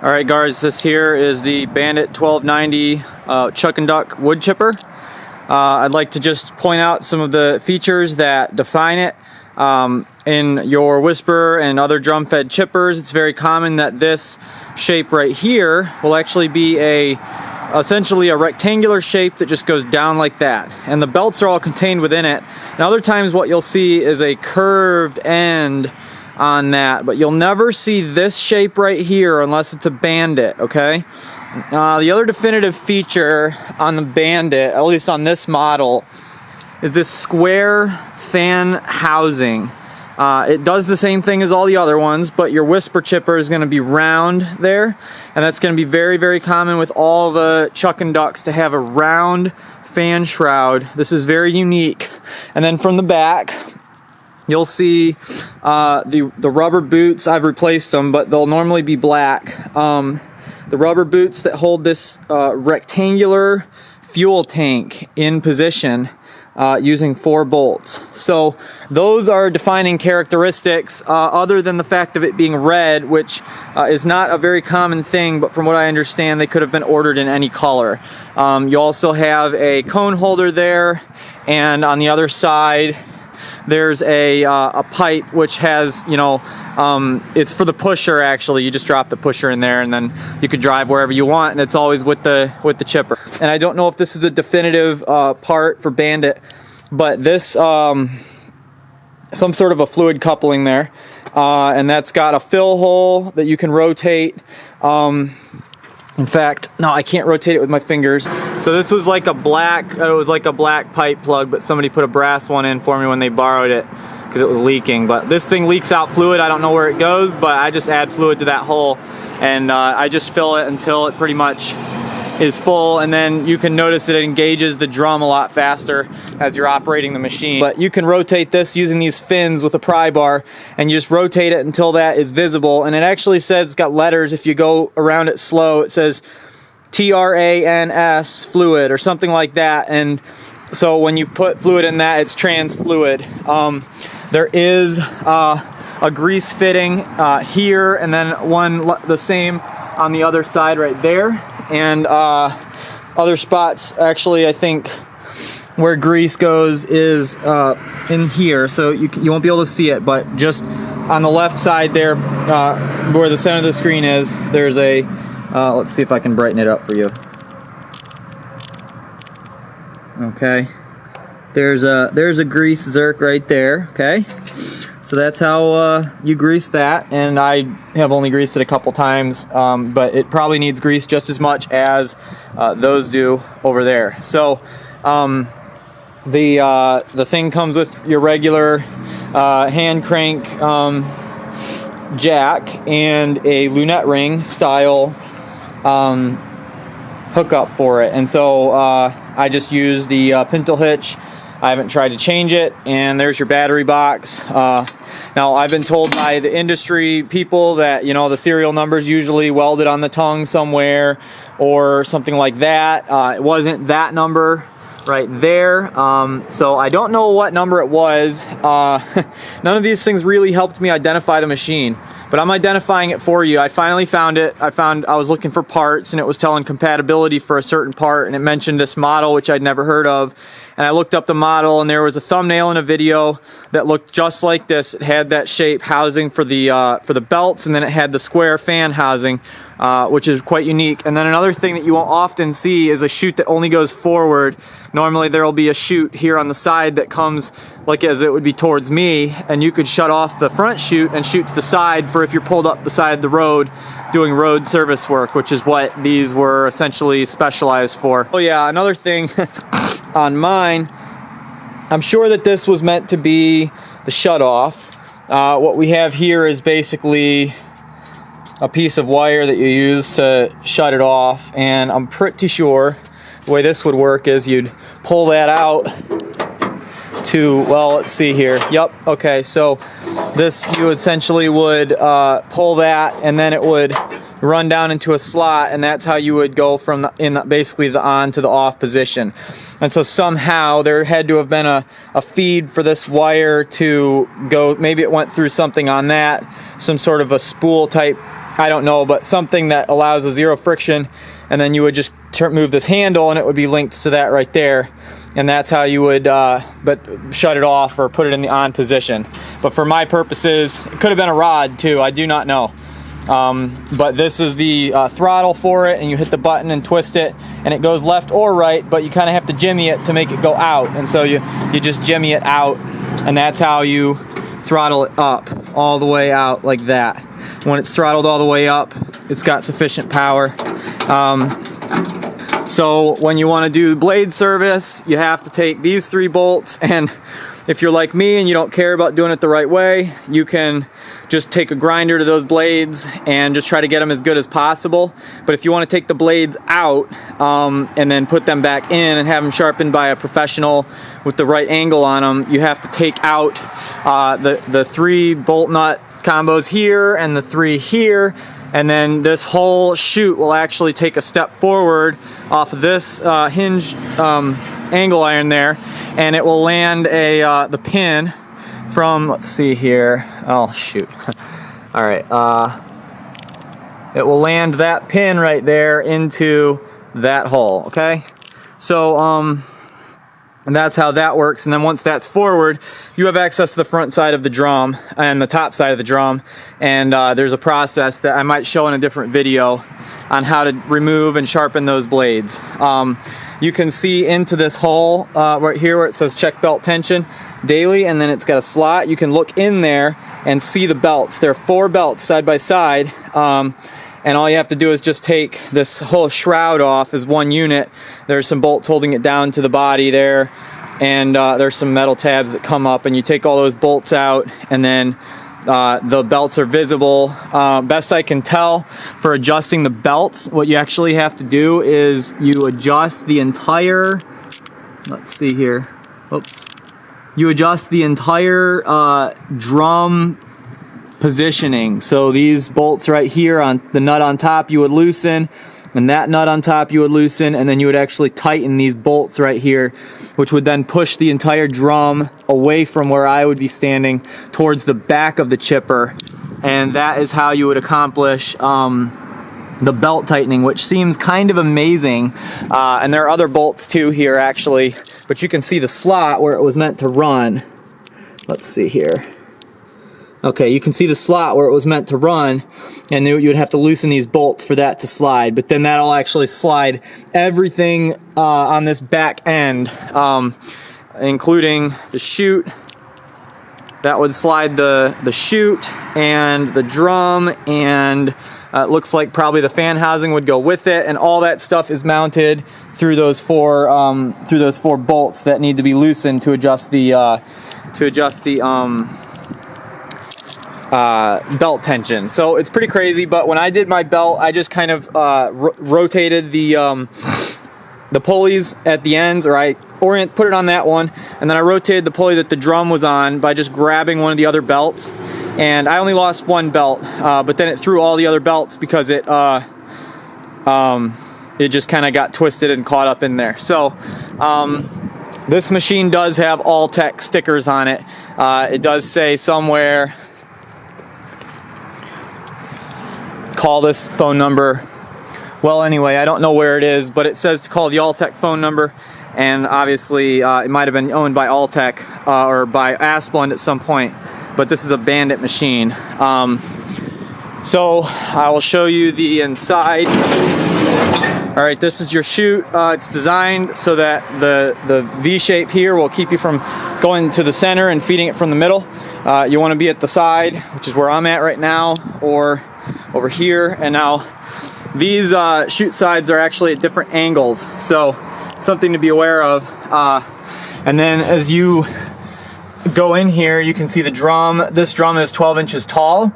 Alright guys, this here is the Bandit 1290 chuck and duck wood chipper. I'd like to just point out some of the features that define it. In your whisper and other drum fed chippers, it's very common that this shape right here will actually be essentially a rectangular shape that just goes down like that, and the belts are all contained within it. And other times what you'll see is a curved end on that, but you'll never see this shape right here unless it's a Bandit, okay? The other definitive feature on the Bandit, at least on this model, is this square fan housing. It does the same thing as all the other ones, but your whisper chipper is going to be round there, and that's going to be very, very common with all the chuck and ducks to have a round fan shroud. This is very unique. And then from the back, you'll see the rubber boots. I've replaced them, but they'll normally be black. The rubber boots that hold this rectangular fuel tank in position using 4 bolts. So those are defining characteristics, other than the fact of it being red, which is not a very common thing, but from what I understand they could have been ordered in any color. You also have a cone holder there, and on the other side there's a pipe which has, you know, it's for the pusher. Actually, you just drop the pusher in there and then you could drive wherever you want, and it's always with the chipper. And I don't know if this is a definitive part for Bandit, but this some sort of a fluid coupling there, and that's got a fill hole that you can rotate. In fact, no, I can't rotate it with my fingers. So this was like a black, it was like a black pipe plug, but somebody put a brass one in for me when they borrowed it because it was leaking. But this thing leaks out fluid. I don't know where it goes, but I just add fluid to that hole, and I just fill it until it pretty much is full, and then you can notice that it engages the drum a lot faster as you're operating the machine. But you can rotate this using these fins with a pry bar, and you just rotate it until that is visible. And it actually says, it's got letters, if you go around it slow, it says TRANS fluid or something like that. And so when you put fluid in that, it's trans fluid. There is a grease fitting here, and then one the same on the other side right there. And other spots, actually, I think where grease goes is in here, so you won't be able to see it, but just on the left side there, where the center of the screen is, there's a let's see if I can brighten it up for you. Okay, there's a grease zerk right there. Okay, so that's how you grease that, and I have only greased it a couple times, but it probably needs grease just as much as those do over there. So the thing comes with your regular hand crank jack and a lunette ring style hookup for it, and so I just use the pintle hitch. I haven't tried to change it, and there's your battery box. Now, I've been told by the industry people that, you know, the serial number's usually welded on the tongue somewhere or something like that. It wasn't that number right there, so I don't know what number it was. None of these things really helped me identify the machine, but I'm identifying it for you. I finally found it. I was looking for parts, and it was telling compatibility for a certain part, and it mentioned this model, which I'd never heard of. And I looked up the model, and there was a thumbnail in a video that looked just like this. It had that shape housing for the belts, and then it had the square fan housing, which is quite unique. And then another thing that you won't often see is a chute that only goes forward. Normally there will be a chute here on the side that comes like as it would be towards me, and you could shut off the front chute and shoot to the side for if you're pulled up beside the road doing road service work, which is what these were essentially specialized for. Oh yeah, another thing on mine, I'm sure that this was meant to be the shut off. What we have here is basically a piece of wire that you use to shut it off, and I'm pretty sure the way this would work is you'd pull that out to, well, let's see here. Yep, okay, so this, you essentially would pull that, and then it would run down into a slot, and that's how you would go from basically the on to the off position. And so somehow there had to have been a feed for this wire to go. Maybe it went through something on that, some sort of a spool type I don't know, but something that allows a zero friction, and then you would just move this handle and it would be linked to that right there, and that's how you would shut it off or put it in the on position. But for my purposes, it could have been a rod too, I do not know. But this is the throttle for it, and you hit the button and twist it, and it goes left or right, but you kind of have to jimmy it to make it go out, and so you just jimmy it out, and that's how you throttle it up all the way out like that. When it's throttled all the way up, it's got sufficient power. So when you want to do blade service, you have to take these 3 bolts, and if you're like me and you don't care about doing it the right way, you can just take a grinder to those blades and just try to get them as good as possible. But if you want to take the blades out and then put them back in and have them sharpened by a professional with the right angle on them, you have to take out the 3 bolt nut combos here and the 3 here, and then this whole chute will actually take a step forward off of this hinge angle iron there, and it will land the pin from, let's see here, oh shoot, all right, it will land that pin right there into that hole, okay? So and that's how that works. And then once that's forward, you have access to the front side of the drum and the top side of the drum, and there's a process that I might show in a different video on how to remove and sharpen those blades. You can see into this hole right here where it says check belt tension daily, and then it's got a slot. You can look in there and see the belts. There are 4 belts side by side, and all you have to do is just take this whole shroud off as one unit. There's some bolts holding it down to the body there, and there's some metal tabs that come up, and you take all those bolts out, and then the belts are visible. Best I can tell, for adjusting the belts, what you actually have to do is you adjust the entire, let's see here, oops, you adjust the entire drum positioning. So these bolts right here, on the nut on top you would loosen, and that nut on top you would loosen, and then you would actually tighten these bolts right here, which would then push the entire drum away from where I would be standing towards the back of the chipper, and that is how you would accomplish the belt tightening, which seems kind of amazing. And there are other bolts too here actually, but you can see the slot where it was meant to run. Let's see here. Okay, you can see the slot where it was meant to run, and you would have to loosen these bolts for that to slide, but then that'll actually slide everything on this back end, including the chute. That would slide the chute and the drum, and it looks like probably the fan housing would go with it, and all that stuff is mounted through those 4 bolts that need to be loosened to adjust the belt tension. So it's pretty crazy, but when I did my belt, I just kind of rotated the pulleys at the ends, or I put it on that one, and then I rotated the pulley that the drum was on by just grabbing one of the other belts, and I only lost 1 belt, but then it threw all the other belts because it just kind of got twisted and caught up in there. So this machine does have All-Tech stickers on it. It does say somewhere, call this phone number. Well, anyway, I don't know where it is, but it says to call the All-Tech phone number, and obviously it might have been owned by All-Tech or by Asplund at some point, but this is a Bandit machine. So I will show you the inside. All right, this is your chute. It's designed so that the V shape here will keep you from going to the center and feeding it from the middle. You want to be at the side, which is where I'm at right now, or over here. And now these chute sides are actually at different angles, so something to be aware of. And then as you go in here, you can see the drum. This drum is 12 inches tall.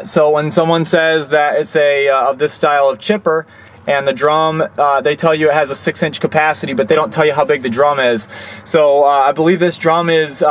So when someone says that it's of this style of chipper, and the drum, they tell you it has a 6-inch capacity, but they don't tell you how big the drum is. So I believe this drum is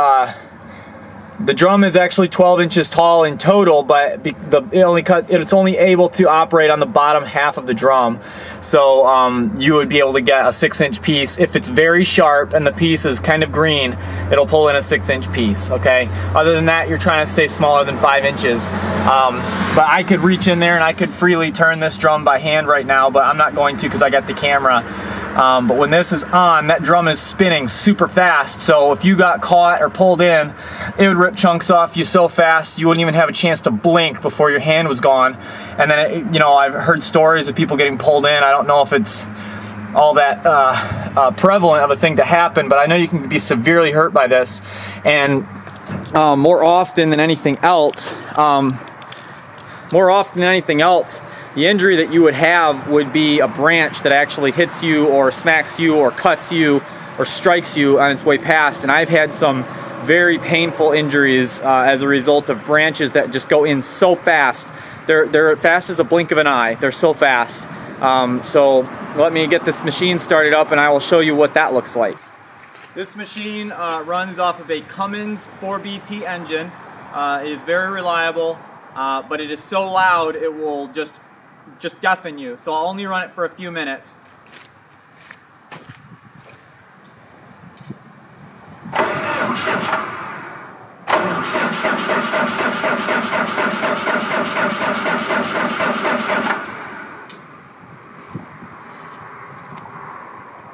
The drum is actually 12 inches tall in total, but it's only able to operate on the bottom half of the drum. So you would be able to get a 6-inch piece. If it's very sharp and the piece is kind of green, it'll pull in a 6-inch piece, okay? Other than that, you're trying to stay smaller than 5 inches. But I could reach in there and I could freely turn this drum by hand right now, but I'm not going to because I got the camera. But when this is on, that drum is spinning super fast, so if you got caught or pulled in, it would rip chunks off you so fast you wouldn't even have a chance to blink before your hand was gone. And then, you know, I've heard stories of people getting pulled in. I don't know if it's all that prevalent of a thing to happen, but I know you can be severely hurt by this. And more often than anything else, the injury that you would have would be a branch that actually hits you or smacks you or cuts you or strikes you on its way past. And I've had some very painful injuries as a result of branches that just go in so fast. They're fast as a blink of an eye. They're so fast. So let me get this machine started up and I will show you what that looks like. This machine runs off of a Cummins 4BT engine. It is very reliable, but it is so loud it will just deafen you. So I'll only run it for a few minutes.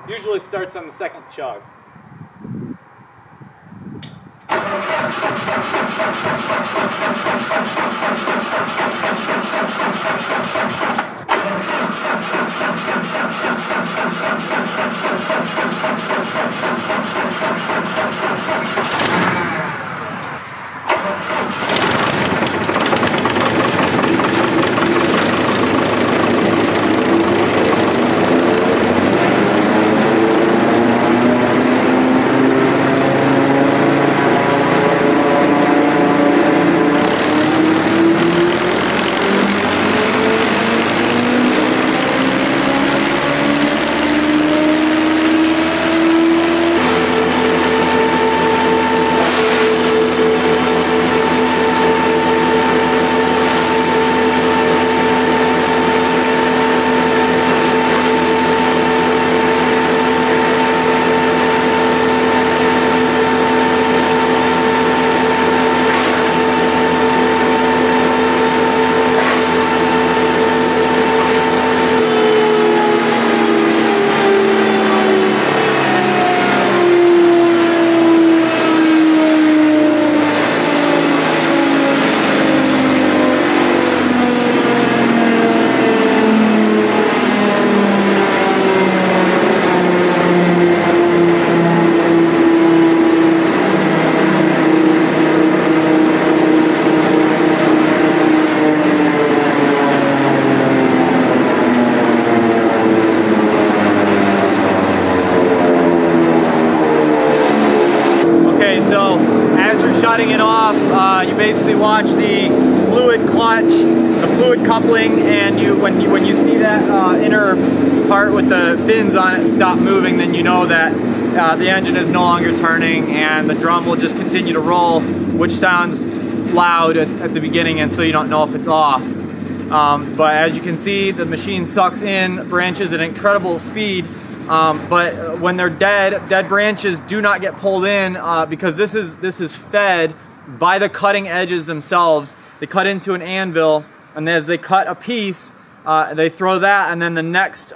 Usually starts on the second chug. Shutting it off, you basically watch the fluid clutch, the fluid coupling, and when you see that inner part with the fins on it stop moving, then you know that the engine is no longer turning and the drum will just continue to roll, which sounds loud at the beginning, and so you don't know if it's off. But as you can see, the machine sucks in branches at incredible speed. But when they're dead branches do not get pulled in because this is fed by the cutting edges themselves. They cut into an anvil, and as they cut a piece, they throw that, and then the next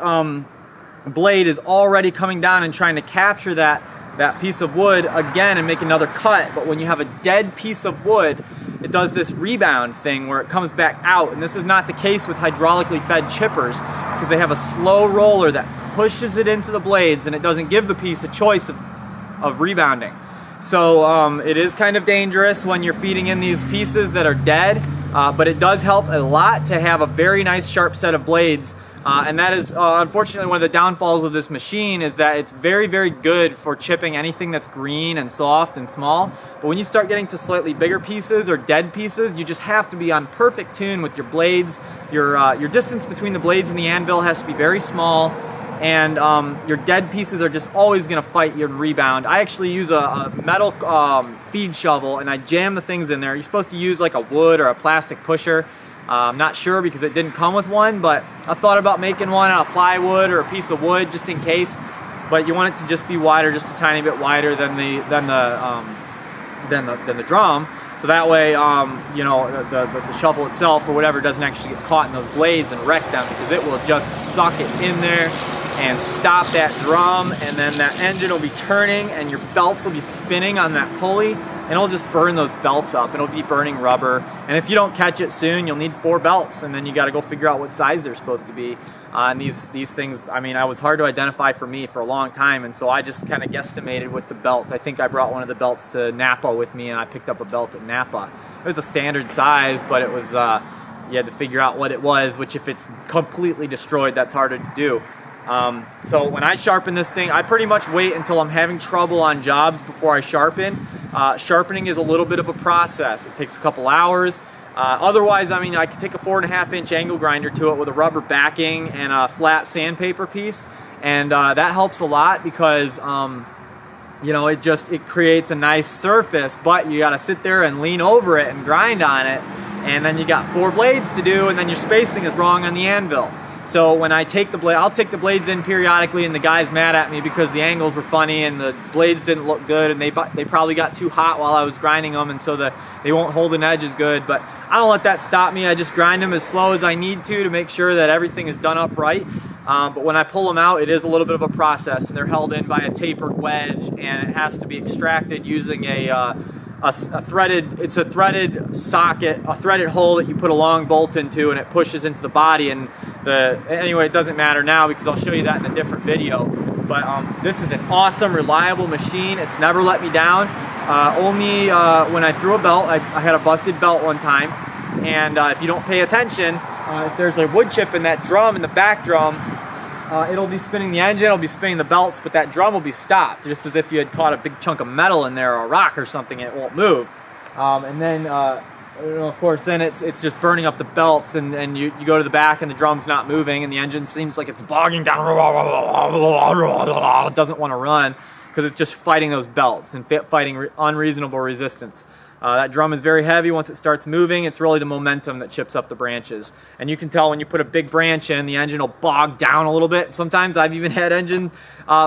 blade is already coming down and trying to capture that piece of wood again and make another cut. But when you have a dead piece of wood, it does this rebound thing where it comes back out, and this is not the case with hydraulically fed chippers because they have a slow roller that pushes it into the blades, and it doesn't give the piece a choice of rebounding. So it is kind of dangerous when you're feeding in these pieces that are dead, but it does help a lot to have a very nice sharp set of blades. And that is unfortunately one of the downfalls of this machine, is that it's very, very good for chipping anything that's green and soft and small. But when you start getting to slightly bigger pieces or dead pieces, you just have to be on perfect tune with your blades. Your distance between the blades and the anvil has to be very small. and your dead pieces are just always going to fight you and rebound. I actually use a metal feed shovel, and I jam the things in there. You're supposed to use like a wood or a plastic pusher. I'm not sure because it didn't come with one, but I thought about making one out of plywood or a piece of wood just in case. But you want it to just be wider, just a tiny bit wider than the drum, so that way you know, the shovel itself or whatever doesn't actually get caught in those blades and wreck them, because it will just suck it in there and stop that drum, and then that engine will be turning and your belts will be spinning on that pulley, and it'll just burn those belts up. It'll be burning rubber, and if you don't catch it soon, you'll need 4 belts, and then you got to go figure out what size they're supposed to be. And these things, I mean, I was hard to identify for me for a long time, and so I just kind of guesstimated with the belt. I think I brought one of the belts to Napa with me, and I picked up a belt at Napa. It was a standard size, but it was you had to figure out what it was, which if it's completely destroyed, that's harder to do. So when I sharpen this thing, I pretty much wait until I'm having trouble on jobs before I sharpen. Sharpening is a little bit of a process. It takes a couple hours. Otherwise, I mean, I could take a 4.5-inch angle grinder to it with a rubber backing and a flat sandpaper piece, and that helps a lot because you know, it creates a nice surface, but you got to sit there and lean over it and grind on it, and then you got 4 blades to do, and then your spacing is wrong on the anvil. So when I take the blade, I'll take the blades in periodically, and the guy's mad at me because the angles were funny and the blades didn't look good, and they probably got too hot while I was grinding them, and so they won't hold an edge as good. But I don't let that stop me. I just grind them as slow as I need to make sure that everything is done up right. But when I pull them out, it is a little bit of a process, and they're held in by a tapered wedge, and it has to be extracted using a threaded socket, a threaded hole that you put a long bolt into, and it pushes into the body. And anyway, it doesn't matter now because I'll show you that in a different video. But this is an awesome, reliable machine. It's never let me down. Only when I threw a belt, I had a busted belt one time, and if you don't pay attention, if there's a wood chip in that drum, in the back drum, it'll be spinning the engine, it'll be spinning the belts, but that drum will be stopped, just as if you had caught a big chunk of metal in there or a rock or something, and it won't move. And then, of course, then it's just burning up the belts, and you go to the back and the drum's not moving, and the engine seems like it's bogging down. It doesn't want to run because it's just fighting those belts and fighting unreasonable resistance. That drum is very heavy. Once it starts moving, it's really the momentum that chips up the branches. And you can tell when you put a big branch in, the engine will bog down a little bit. Sometimes I've even had engine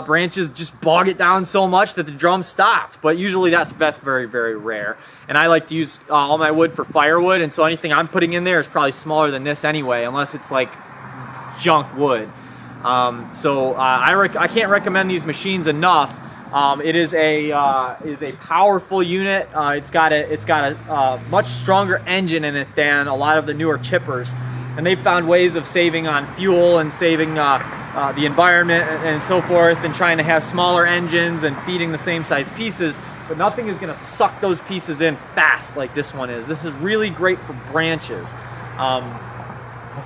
branches just bog it down so much that the drum stopped. But usually that's very, very rare. And I like to use all my wood for firewood, and so anything I'm putting in there is probably smaller than this anyway, unless it's like junk wood. I can't recommend these machines enough. It is a powerful unit. It's got a much stronger engine in it than a lot of the newer chippers, and they've found ways of saving on fuel and saving the environment and so forth, and trying to have smaller engines and feeding the same size pieces. But nothing is going to suck those pieces in fast like this one is. This is really great for branches.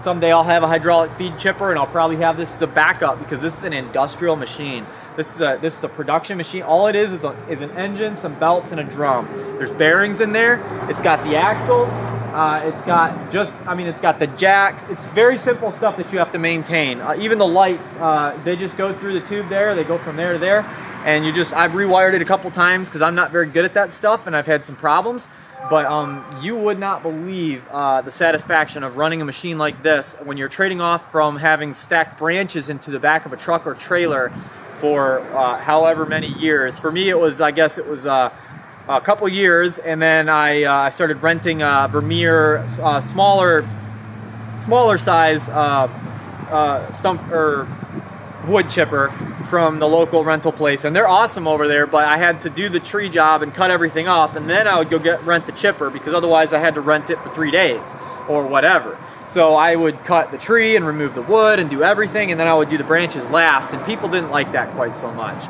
Someday I'll have a hydraulic feed chipper, and I'll probably have this as a backup because this is an industrial machine. This is a production machine. All it is an engine, some belts, and a drum. There's bearings in there. It's got the axles. It's got the jack. It's very simple stuff that you have to maintain. Even the lights, they just go through the tube there. They go from there to there, and I've rewired it a couple times because I'm not very good at that stuff, and I've had some problems. But you would not believe the satisfaction of running a machine like this when you're trading off from having stacked branches into the back of a truck or trailer for however many years. For me, it was a couple years, and then I started renting Vermeer smaller size stump or wood chipper from the local rental place, and they're awesome over there. But I had to do the tree job and cut everything up, and then I would go rent the chipper, because otherwise I had to rent it for 3 days or whatever. So I would cut the tree and remove the wood and do everything, and then I would do the branches last, and people didn't like that quite so much,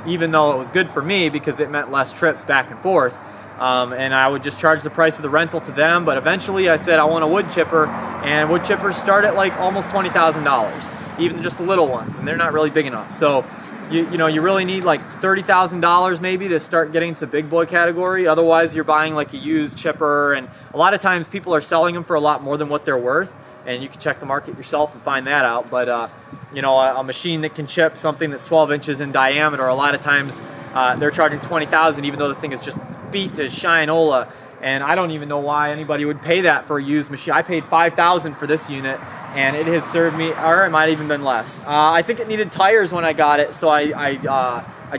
even though it was good for me because it meant less trips back and forth. And I would just charge the price of the rental to them. But eventually I said I want a wood chipper, and wood chippers start at like almost $20,000, even just the little ones, and they're not really big enough. So you really need like $30,000 maybe to start getting to the big boy category. Otherwise you're buying like a used chipper, and a lot of times people are selling them for a lot more than what they're worth. and you can check the market yourself and find that out. But you know, a machine that can chip something that's 12 inches in diameter, a lot of times they're charging $20,000, even though the thing is just beat to shinola. And I don't even know why anybody would pay that for a used machine. I paid $5,000 for this unit, and it has served me, or it might have even been less. I think it needed tires when I got it, so I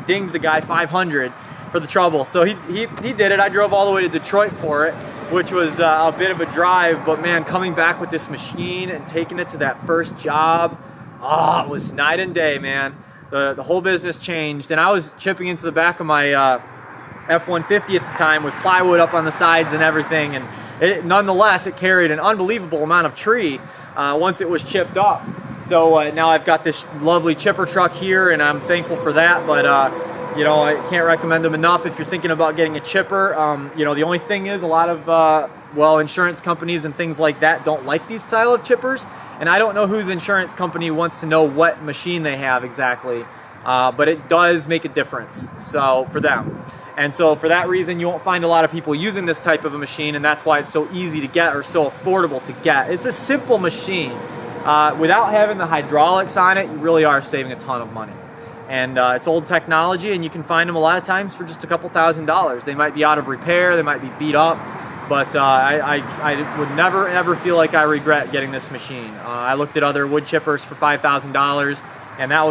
dinged the guy $500 for the trouble. So he did it. I drove all the way to Detroit for it, which was a bit of a drive. But man, coming back with this machine and taking it to that first job, it was night and day, man. The whole business changed, and I was chipping into the back of my F-150 at the time with plywood up on the sides and everything, and nonetheless it carried an unbelievable amount of tree once it was chipped up. So now I've got this lovely chipper truck here, and I'm thankful for that. But you know, I can't recommend them enough if you're thinking about getting a chipper. You know, the only thing is a lot of well, insurance companies and things like that don't like these style of chippers, and I don't know whose insurance company wants to know what machine they have exactly, but it does make a difference, so for them. And so for that reason, you won't find a lot of people using this type of a machine, and that's why it's so easy to get, or so affordable to get. It's a simple machine. Without having the hydraulics on it, you really are saving a ton of money. And it's old technology, and you can find them a lot of times for just a couple $1,000s. They might be out of repair, they might be beat up, but I would never ever feel like I regret getting this machine. I looked at other wood chippers for $5,000, and that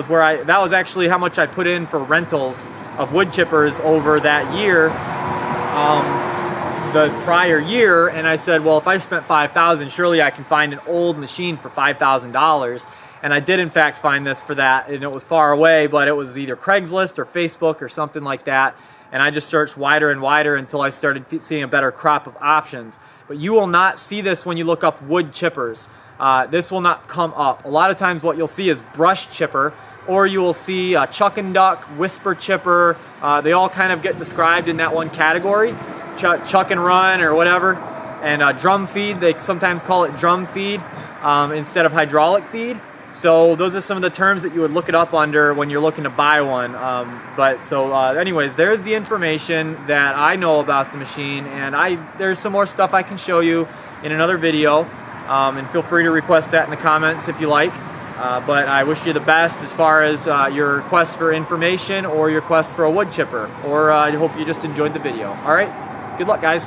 was actually how much I put in for rentals of wood chippers over that year, the prior year. And I said, well, if I spent $5,000, surely I can find an old machine for $5,000. And I did in fact find this for that, and it was far away, but it was either Craigslist or Facebook or something like that. And I just searched wider and wider until I started seeing a better crop of options. But you will not see this when you look up wood chippers. This will not come up. A lot of times what you'll see is brush chipper, or you will see chuck and duck, whisper chipper. They all kind of get described in that one category, chuck and run or whatever. And drum feed, they sometimes call it drum feed instead of hydraulic feed. So those are some of the terms that you would look it up under when you're looking to buy one. Anyways, there's the information that I know about the machine, and there's some more stuff I can show you in another video. And feel free to request that in the comments if you like. But I wish you the best as far as your request for information or your quest for a wood chipper. Or I hope you just enjoyed the video. All right, good luck, guys.